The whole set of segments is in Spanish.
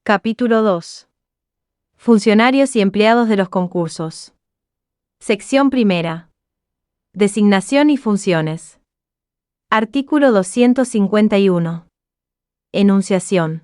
Capítulo 2. Funcionarios y empleados de los concursos. Sección primera. Designación y funciones. Artículo 251. Enunciación.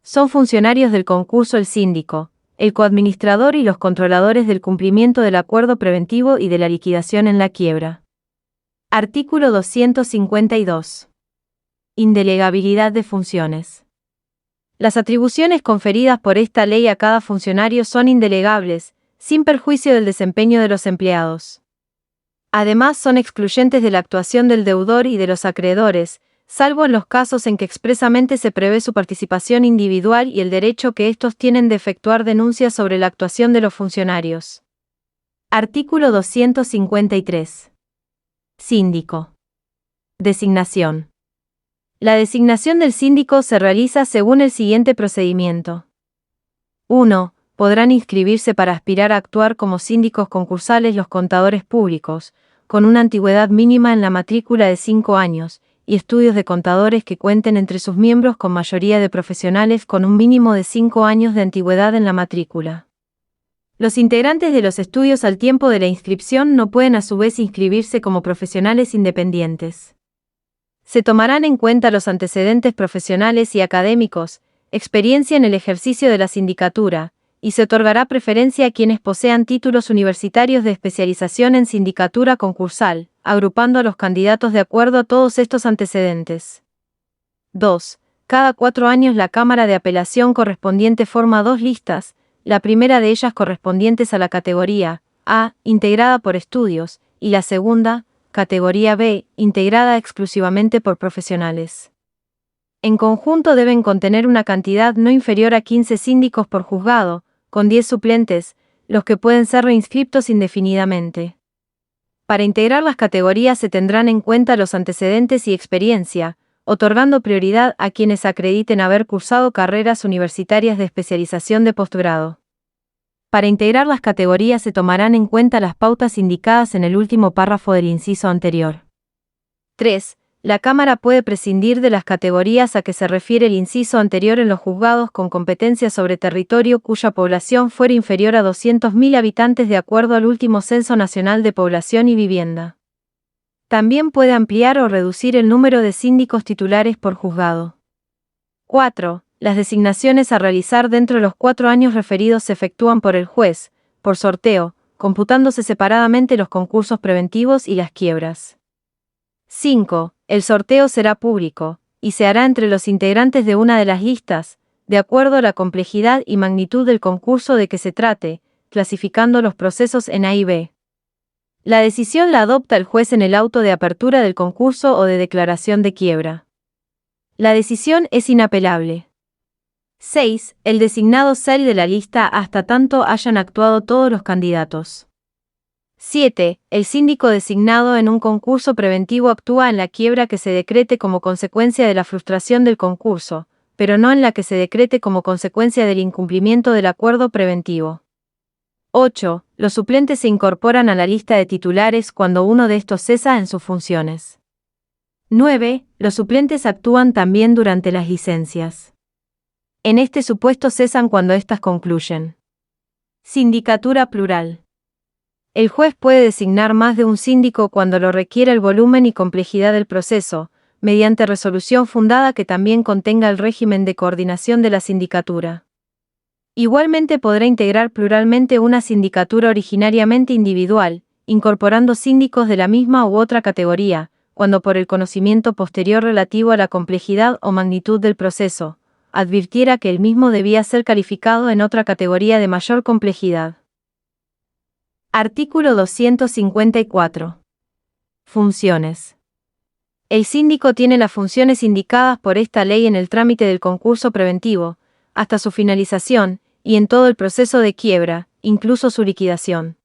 Son funcionarios del concurso el síndico, el coadministrador y los controladores del cumplimiento del acuerdo preventivo y de la liquidación en la quiebra. Artículo 252. Indelegabilidad de funciones. Las atribuciones conferidas por esta ley a cada funcionario son indelegables, sin perjuicio del desempeño de los empleados. Además, son excluyentes de la actuación del deudor y de los acreedores, salvo en los casos en que expresamente se prevé su participación individual y el derecho que éstos tienen de efectuar denuncias sobre la actuación de los funcionarios. Artículo 253. Síndico. Designación. La designación del síndico se realiza según el siguiente procedimiento. 1. Podrán inscribirse para aspirar a actuar como síndicos concursales los contadores públicos, con una antigüedad mínima en la matrícula de 5 años, y estudios de contadores que cuenten entre sus miembros con mayoría de profesionales con un mínimo de 5 años de antigüedad en la matrícula. Los integrantes de los estudios al tiempo de la inscripción no pueden a su vez inscribirse como profesionales independientes. Se tomarán en cuenta los antecedentes profesionales y académicos, experiencia en el ejercicio de la sindicatura, y se otorgará preferencia a quienes posean títulos universitarios de especialización en sindicatura concursal, agrupando a los candidatos de acuerdo a todos estos antecedentes. 2. Cada 4 años la Cámara de Apelación correspondiente forma 2 listas, la primera de ellas correspondientes a la categoría A, integrada por estudios, y la segunda, categoría B, integrada exclusivamente por profesionales. En conjunto deben contener una cantidad no inferior a 15 síndicos por juzgado, con 10 suplentes, los que pueden ser reinscriptos indefinidamente. Para integrar las categorías se tendrán en cuenta los antecedentes y experiencia, otorgando prioridad a quienes acrediten haber cursado carreras universitarias de especialización de posgrado. Para integrar las categorías se tomarán en cuenta las pautas indicadas en el último párrafo del inciso anterior. 3. La Cámara puede prescindir de las categorías a que se refiere el inciso anterior en los juzgados con competencia sobre territorio cuya población fuera inferior a 200.000 habitantes de acuerdo al último Censo Nacional de Población y Vivienda. También puede ampliar o reducir el número de síndicos titulares por juzgado. 4. Las designaciones a realizar dentro de los 4 años referidos se efectúan por el juez, por sorteo, computándose separadamente los concursos preventivos y las quiebras. 5. El sorteo será público, y se hará entre los integrantes de una de las listas, de acuerdo a la complejidad y magnitud del concurso de que se trate, clasificando los procesos en A y B. La decisión la adopta el juez en el auto de apertura del concurso o de declaración de quiebra. La decisión es inapelable. 6. El designado sale de la lista hasta tanto hayan actuado todos los candidatos. 7. El síndico designado en un concurso preventivo actúa en la quiebra que se decrete como consecuencia de la frustración del concurso, pero no en la que se decrete como consecuencia del incumplimiento del acuerdo preventivo. 8. Los suplentes se incorporan a la lista de titulares cuando uno de estos cesa en sus funciones. 9. Los suplentes actúan también durante las licencias. En este supuesto cesan cuando éstas concluyen. Sindicatura plural. El juez puede designar más de un síndico cuando lo requiera el volumen y complejidad del proceso, mediante resolución fundada que también contenga el régimen de coordinación de la sindicatura. Igualmente podrá integrar pluralmente una sindicatura originariamente individual, incorporando síndicos de la misma u otra categoría, cuando por el conocimiento posterior relativo a la complejidad o magnitud del proceso, advirtiera que el mismo debía ser calificado en otra categoría de mayor complejidad. Artículo 254. Funciones. El síndico tiene las funciones indicadas por esta ley en el trámite del concurso preventivo, hasta su finalización, y en todo el proceso de quiebra, incluso su liquidación.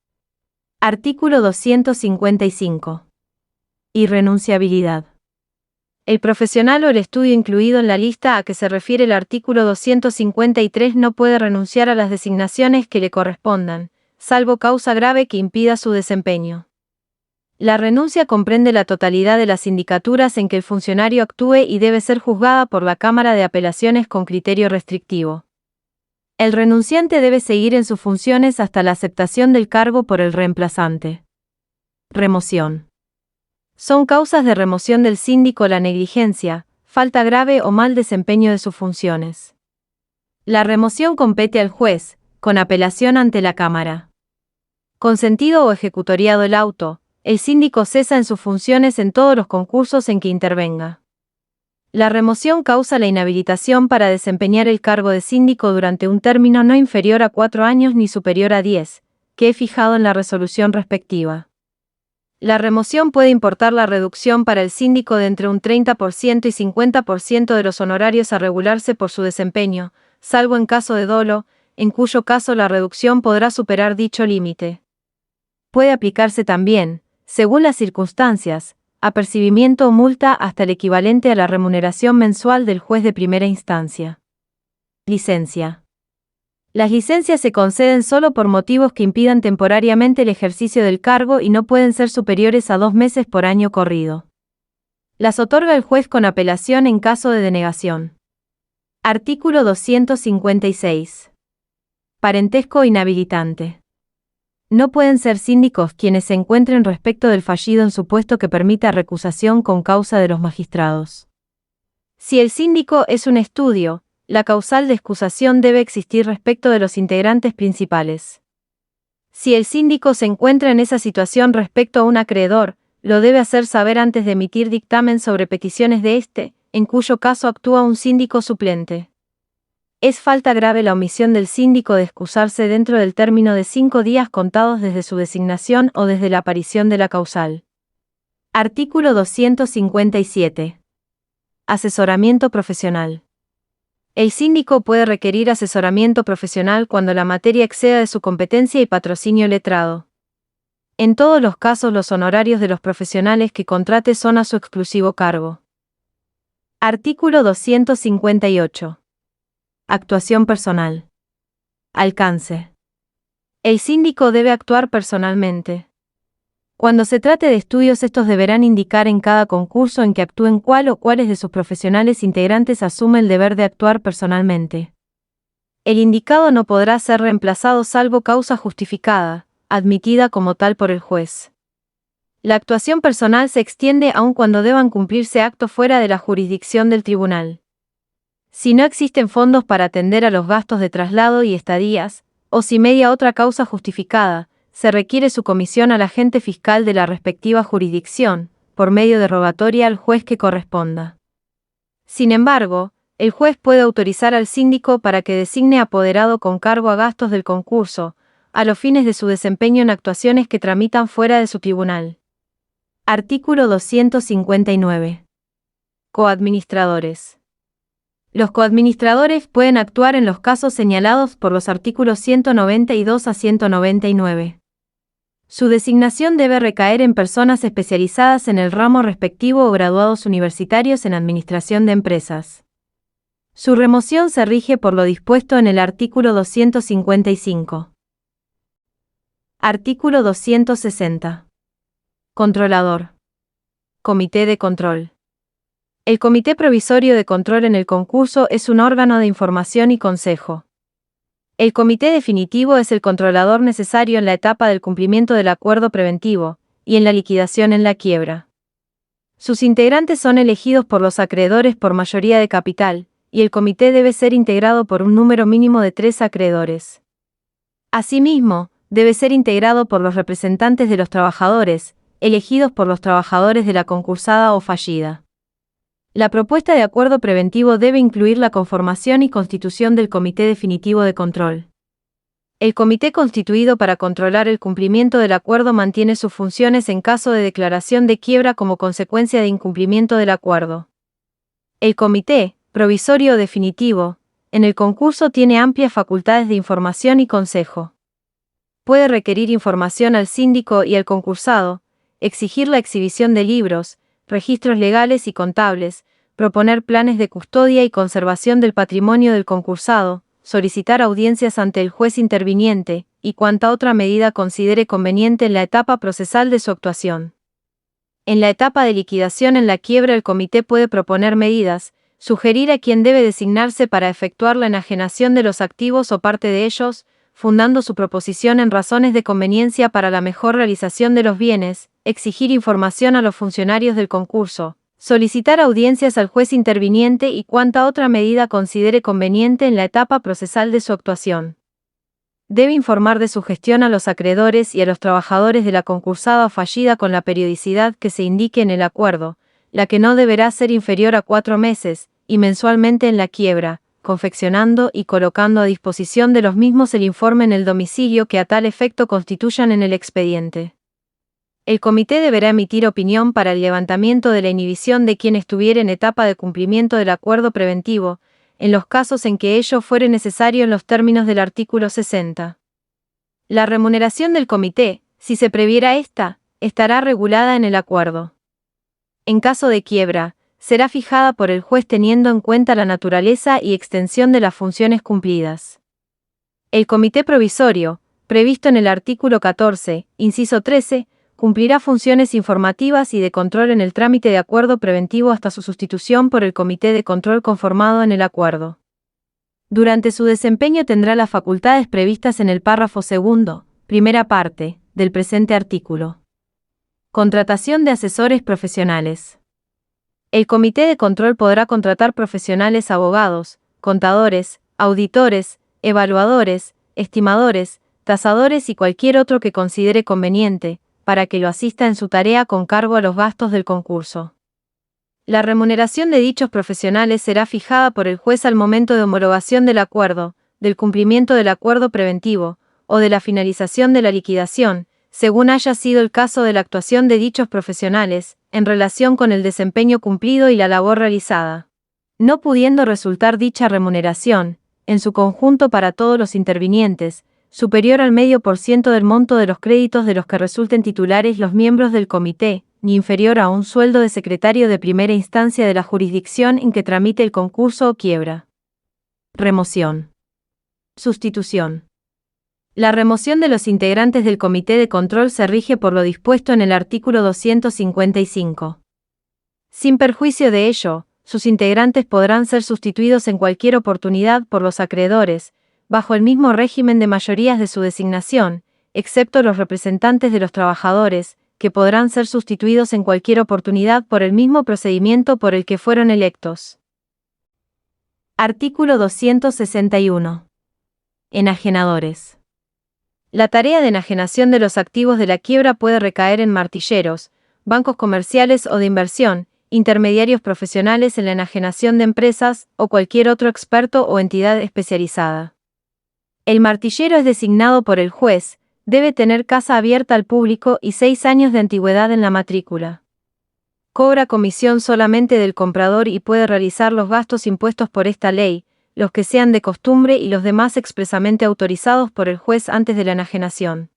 Artículo 255. Irrenunciabilidad. El profesional o el estudio incluido en la lista a que se refiere el artículo 253 no puede renunciar a las designaciones que le correspondan, salvo causa grave que impida su desempeño. La renuncia comprende la totalidad de las sindicaturas en que el funcionario actúe y debe ser juzgada por la Cámara de Apelaciones con criterio restrictivo. El renunciante debe seguir en sus funciones hasta la aceptación del cargo por el reemplazante. Remoción. Son causas de remoción del síndico la negligencia, falta grave o mal desempeño de sus funciones. La remoción compete al juez, con apelación ante la Cámara. Consentido o ejecutoriado el auto, el síndico cesa en sus funciones en todos los concursos en que intervenga. La remoción causa la inhabilitación para desempeñar el cargo de síndico durante un término no inferior a 4 años ni superior a 10, que he fijado en la resolución respectiva. La remoción puede importar la reducción para el síndico de entre un 30% y 50% de los honorarios a regularse por su desempeño, salvo en caso de dolo, en cuyo caso la reducción podrá superar dicho límite. Puede aplicarse también, según las circunstancias, apercibimiento o multa hasta el equivalente a la remuneración mensual del juez de primera instancia. Licencia. Las licencias se conceden solo por motivos que impidan temporariamente el ejercicio del cargo y no pueden ser superiores a 2 meses por año corrido. Las otorga el juez con apelación en caso de denegación. Artículo 256. Parentesco inhabilitante. No pueden ser síndicos quienes se encuentren respecto del fallido en supuesto que permita recusación con causa de los magistrados. Si el síndico es un estudio, la causal de excusación debe existir respecto de los integrantes principales. Si el síndico se encuentra en esa situación respecto a un acreedor, lo debe hacer saber antes de emitir dictamen sobre peticiones de éste, en cuyo caso actúa un síndico suplente. Es falta grave la omisión del síndico de excusarse dentro del término de 5 días contados desde su designación o desde la aparición de la causal. Artículo 257. Asesoramiento profesional. El síndico puede requerir asesoramiento profesional cuando la materia exceda de su competencia y patrocinio letrado. En todos los casos los honorarios de los profesionales que contrate son a su exclusivo cargo. Artículo 258. Actuación personal. Alcance. El síndico debe actuar personalmente. Cuando se trate de estudios, estos deberán indicar en cada concurso en que actúen cuál o cuáles de sus profesionales integrantes asume el deber de actuar personalmente. El indicado no podrá ser reemplazado salvo causa justificada, admitida como tal por el juez. La actuación personal se extiende aun cuando deban cumplirse actos fuera de la jurisdicción del tribunal. Si no existen fondos para atender a los gastos de traslado y estadías, o si media otra causa justificada, se requiere su comisión al agente fiscal de la respectiva jurisdicción, por medio de rogatoria al juez que corresponda. Sin embargo, el juez puede autorizar al síndico para que designe apoderado con cargo a gastos del concurso, a los fines de su desempeño en actuaciones que tramitan fuera de su tribunal. Artículo 259. Coadministradores. Los coadministradores pueden actuar en los casos señalados por los artículos 192 a 199. Su designación debe recaer en personas especializadas en el ramo respectivo o graduados universitarios en administración de empresas. Su remoción se rige por lo dispuesto en el artículo 255. Artículo 260. Controlador. Comité de control. El Comité Provisorio de Control en el concurso es un órgano de información y consejo. El comité definitivo es el controlador necesario en la etapa del cumplimiento del acuerdo preventivo, y en la liquidación en la quiebra. Sus integrantes son elegidos por los acreedores por mayoría de capital, y el comité debe ser integrado por un número mínimo de 3 acreedores. Asimismo, debe ser integrado por los representantes de los trabajadores, elegidos por los trabajadores de la concursada o fallida. La propuesta de acuerdo preventivo debe incluir la conformación y constitución del Comité Definitivo de Control. El comité constituido para controlar el cumplimiento del acuerdo mantiene sus funciones en caso de declaración de quiebra como consecuencia de incumplimiento del acuerdo. El Comité Provisorio o Definitivo, en el concurso tiene amplias facultades de información y consejo. Puede requerir información al síndico y al concursado, exigir la exhibición de libros, registros legales y contables, proponer planes de custodia y conservación del patrimonio del concursado, solicitar audiencias ante el juez interviniente, y cuanta otra medida considere conveniente en la etapa procesal de su actuación. En la etapa de liquidación en la quiebra el comité puede proponer medidas, sugerir a quién debe designarse para efectuar la enajenación de los activos o parte de ellos, fundando su proposición en razones de conveniencia para la mejor realización de los bienes, exigir información a los funcionarios del concurso, solicitar audiencias al juez interviniente y cuanta otra medida considere conveniente en la etapa procesal de su actuación. Debe informar de su gestión a los acreedores y a los trabajadores de la concursada o fallida con la periodicidad que se indique en el acuerdo, la que no deberá ser inferior a 4 meses, y mensualmente en la quiebra, confeccionando y colocando a disposición de los mismos el informe en el domicilio que a tal efecto constituyan en el expediente. El comité deberá emitir opinión para el levantamiento de la inhibición de quien estuviera en etapa de cumplimiento del acuerdo preventivo, en los casos en que ello fuere necesario en los términos del artículo 60. La remuneración del comité, si se previera esta, estará regulada en el acuerdo. En caso de quiebra, será fijada por el juez teniendo en cuenta la naturaleza y extensión de las funciones cumplidas. El comité provisorio, previsto en el artículo 14, inciso 13, cumplirá funciones informativas y de control en el trámite de acuerdo preventivo hasta su sustitución por el comité de control conformado en el acuerdo. Durante su desempeño tendrá las facultades previstas en el párrafo segundo, primera parte, del presente artículo. Contratación de asesores profesionales. El comité de control podrá contratar profesionales abogados, contadores, auditores, evaluadores, estimadores, tasadores y cualquier otro que considere conveniente, para que lo asista en su tarea con cargo a los gastos del concurso. La remuneración de dichos profesionales será fijada por el juez al momento de homologación del acuerdo, del cumplimiento del acuerdo preventivo, o de la finalización de la liquidación, según haya sido el caso de la actuación de dichos profesionales, en relación con el desempeño cumplido y la labor realizada. No pudiendo resultar dicha remuneración, en su conjunto para todos los intervinientes, superior al 0,5% del monto de los créditos de los que resulten titulares los miembros del comité, ni inferior a un sueldo de secretario de primera instancia de la jurisdicción en que tramite el concurso o quiebra. Remoción. Sustitución. La remoción de los integrantes del comité de control se rige por lo dispuesto en el artículo 255. Sin perjuicio de ello, sus integrantes podrán ser sustituidos en cualquier oportunidad por los acreedores, bajo el mismo régimen de mayorías de su designación, excepto los representantes de los trabajadores, que podrán ser sustituidos en cualquier oportunidad por el mismo procedimiento por el que fueron electos. Artículo 261. Enajenadores. La tarea de enajenación de los activos de la quiebra puede recaer en martilleros, bancos comerciales o de inversión, intermediarios profesionales en la enajenación de empresas o cualquier otro experto o entidad especializada. El martillero es designado por el juez, debe tener casa abierta al público y 6 años de antigüedad en la matrícula. Cobra comisión solamente del comprador y puede realizar los gastos impuestos por esta ley, los que sean de costumbre y los demás expresamente autorizados por el juez antes de la enajenación.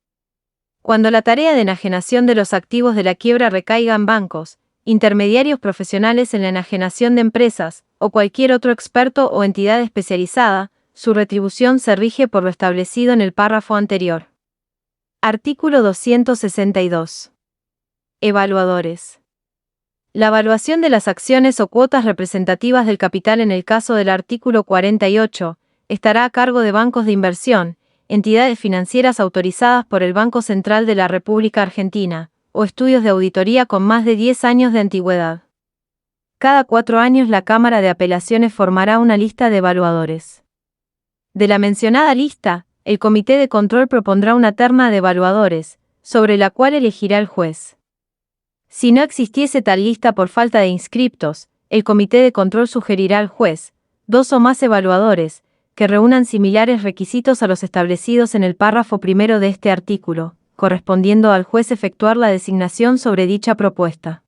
Cuando la tarea de enajenación de los activos de la quiebra recaiga en bancos, intermediarios profesionales en la enajenación de empresas, o cualquier otro experto o entidad especializada, su retribución se rige por lo establecido en el párrafo anterior. Artículo 262. Evaluadores. La evaluación de las acciones o cuotas representativas del capital en el caso del artículo 48, estará a cargo de bancos de inversión, entidades financieras autorizadas por el Banco Central de la República Argentina, o estudios de auditoría con más de 10 años de antigüedad. Cada 4 años la Cámara de Apelaciones formará una lista de evaluadores. De la mencionada lista, el Comité de Control propondrá una terna de evaluadores, sobre la cual elegirá el juez. Si no existiese tal lista por falta de inscriptos, el Comité de Control sugerirá al juez 2 o más evaluadores, que reúnan similares requisitos a los establecidos en el párrafo primero de este artículo, correspondiendo al juez efectuar la designación sobre dicha propuesta.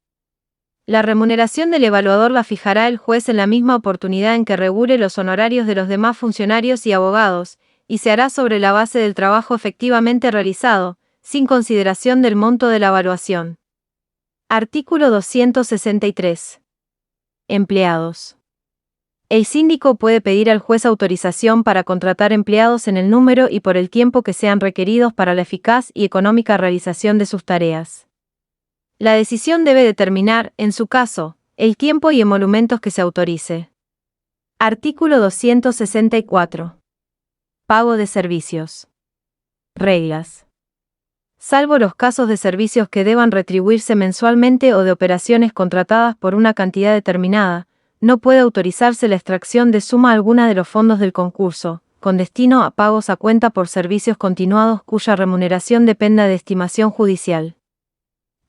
La remuneración del evaluador la fijará el juez en la misma oportunidad en que regule los honorarios de los demás funcionarios y abogados, y se hará sobre la base del trabajo efectivamente realizado, sin consideración del monto de la evaluación. Artículo 263. Empleados. El síndico puede pedir al juez autorización para contratar empleados en el número y por el tiempo que sean requeridos para la eficaz y económica realización de sus tareas. La decisión debe determinar, en su caso, el tiempo y emolumentos que se autorice. Artículo 264. Pago de servicios. Reglas. Salvo los casos de servicios que deban retribuirse mensualmente o de operaciones contratadas por una cantidad determinada, no puede autorizarse la extracción de suma alguna de los fondos del concurso, con destino a pagos a cuenta por servicios continuados cuya remuneración dependa de estimación judicial.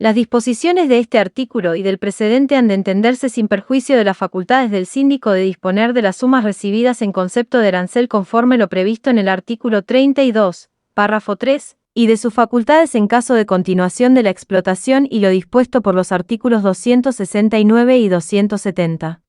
Las disposiciones de este artículo y del precedente han de entenderse sin perjuicio de las facultades del síndico de disponer de las sumas recibidas en concepto de arancel conforme lo previsto en el artículo 32, párrafo 3, y de sus facultades en caso de continuación de la explotación y lo dispuesto por los artículos 269 y 270.